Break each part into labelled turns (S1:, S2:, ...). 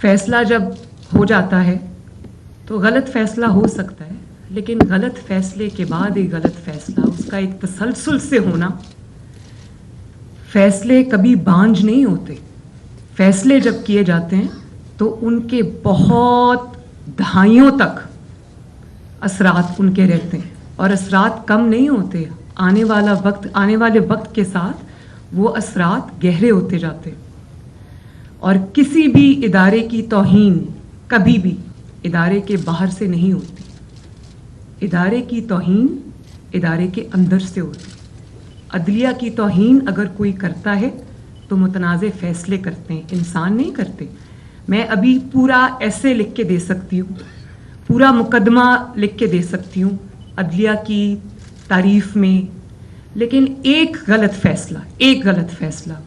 S1: फैसला जब हो जाता है तो गलत फैसला हो सकता है, लेकिन गलत फैसले के बाद एक गलत फैसला, उसका एक तसलसल से होना, फैसले कभी बांझ नहीं होते। फैसले जब किए जाते हैं तो उनके बहुत दहाइयों तक असरात उनके रहते हैं और असरात कम नहीं होते। आने वाले वक्त के साथ वो असरात गहरे होते जाते हैं। और किसी भी इदारे की तौहीन कभी भी इदारे के बाहर से नहीं होती। इदारे की तौहीन इदारे के अंदर से होती। अदलिया की तौहीन अगर कोई करता है तो मुतनाज़े फैसले करते हैं, इंसान नहीं करते। मैं अभी पूरा ऐसे लिख के दे सकती हूँ, पूरा मुकदमा लिख के दे सकती हूँ अदलिया की तारीफ में, लेकिन एक गलत फैसला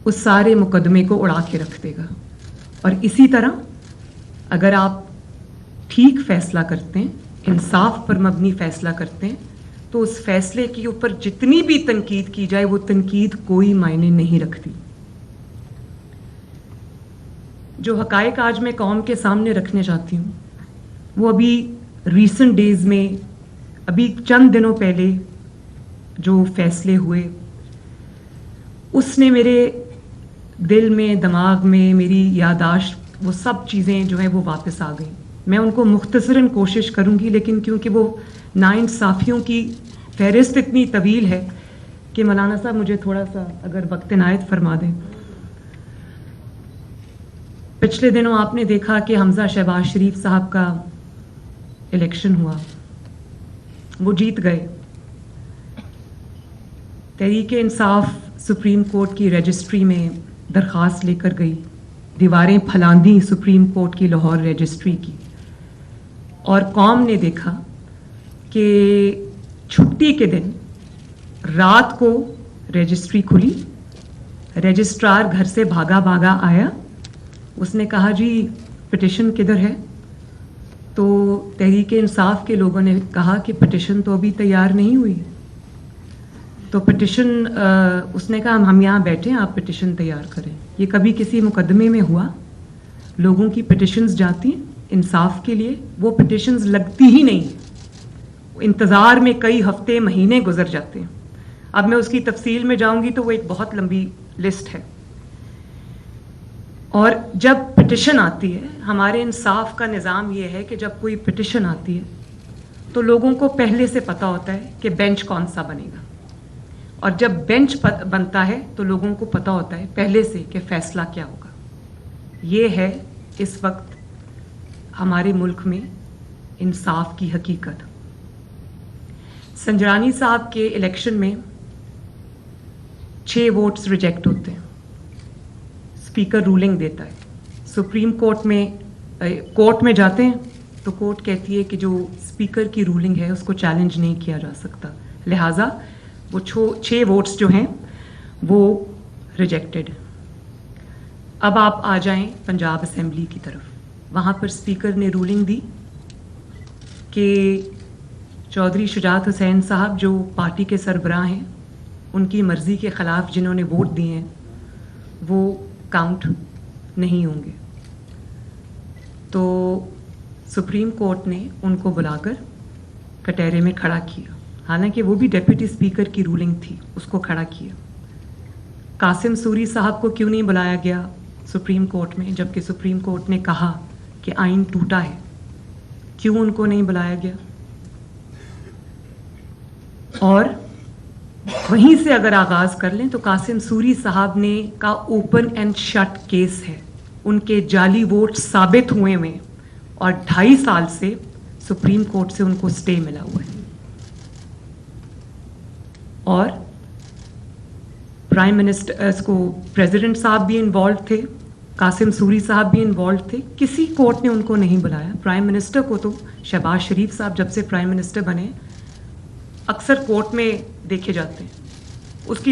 S1: उस सारे मुकदमे को उड़ा के रख देगा। और इसी तरह अगर आप ठीक फैसला करते हैं, इंसाफ पर मबनी फैसला करते हैं, तो उस फैसले के ऊपर जितनी भी तनकीद की जाए वो तनकीद कोई मायने नहीं रखती। जो हकायक आज मैं कौम के सामने रखने चाहती हूँ वो अभी रीसेंट डेज में, अभी चंद दिनों पहले जो फैसले हुए, उसने मेरे दिल में, दिमाग में, मेरी यादाश्त, वो सब चीज़ें जो हैं वो वापस आ गई। मैं उनको मुख्तसरन कोशिश करूँगी, लेकिन क्योंकि वो नाइंसाफ़ियों की फहरिस्त इतनी तवील है कि मौलाना साहब मुझे थोड़ा सा अगर वक्त इनायत फरमा दें। पिछले दिनों आपने देखा कि हमजा शहबाज शरीफ साहब का इलेक्शन हुआ, वो जीत गए। तहरीक इंसाफ सुप्रीम कोर्ट की रजिस्ट्री में दरख्वास्त लेकर गई, दीवारें फलांदी सुप्रीम कोर्ट की लाहौर रजिस्ट्री की, और कौम ने देखा कि छुट्टी के दिन रात को रजिस्ट्री खुली, रजिस्ट्रार घर से भागा आया, उसने कहा जी पिटिशन किधर है? तो तहरीक इंसाफ के लोगों ने कहा कि पिटिशन तो अभी तैयार नहीं हुई। तो पिटिशन उसने कहा हम यहाँ बैठे हैं, आप पिटिशन तैयार करें। ये कभी किसी मुकदमे में हुआ? लोगों की पिटिशन्स जाती हैं इंसाफ के लिए, वो पिटिशन्स लगती ही नहीं, इंतज़ार में कई हफ्ते महीने गुजर जाते हैं। अब मैं उसकी तफसील में जाऊंगी तो वो एक बहुत लंबी लिस्ट है। और जब पिटिशन आती है, हमारे इंसाफ का निज़ाम ये है कि जब कोई पिटिशन आती है तो लोगों को पहले से पता होता है कि बेंच कौन सा बनेगा, और जब बेंच बनता है तो लोगों को पता होता है पहले से कि फैसला क्या होगा। ये है इस वक्त हमारे मुल्क में इंसाफ की हकीकत। संजरानी साहब के इलेक्शन में 6 वोट्स रिजेक्ट होते हैं, स्पीकर रूलिंग देता है, सुप्रीम कोर्ट में जाते हैं तो कोर्ट कहती है कि जो स्पीकर की रूलिंग है उसको चैलेंज नहीं किया जा सकता, लिहाजा वो 6 वोट्स जो हैं वो रिजेक्टेड। अब आप आ जाएं पंजाब असेंबली की तरफ। वहाँ पर स्पीकर ने रूलिंग दी कि चौधरी शुजात हुसैन साहब जो पार्टी के सरबराह हैं, उनकी मर्ज़ी के ख़िलाफ़ जिन्होंने वोट दिए हैं वो काउंट नहीं होंगे। तो सुप्रीम कोर्ट ने उनको बुलाकर कटहरे में खड़ा किया, हालांकि वो भी डिप्टी स्पीकर की रूलिंग थी, उसको खड़ा किया। कासिम सूरी साहब को क्यों नहीं बुलाया गया सुप्रीम कोर्ट में, जबकि सुप्रीम कोर्ट ने कहा कि आइन टूटा है? क्यों उनको नहीं बुलाया गया? और वहीं से अगर आगाज कर लें तो कासिम सूरी साहब ने का ओपन एंड शट केस है, उनके जाली वोट साबित हुए हैं और 2.5 साल से सुप्रीम कोर्ट से उनको स्टे मिला हुआ है। और प्राइम मिनिस्टर को प्रेसिडेंट साहब भी इन्वॉल्व थे, कासिम सूरी साहब भी इन्वॉल्व थे, किसी कोर्ट ने उनको नहीं बुलाया। प्राइम मिनिस्टर को तो शहबाज शरीफ साहब जब से प्राइम मिनिस्टर बने अक्सर कोर्ट में देखे जाते हैं, उसकी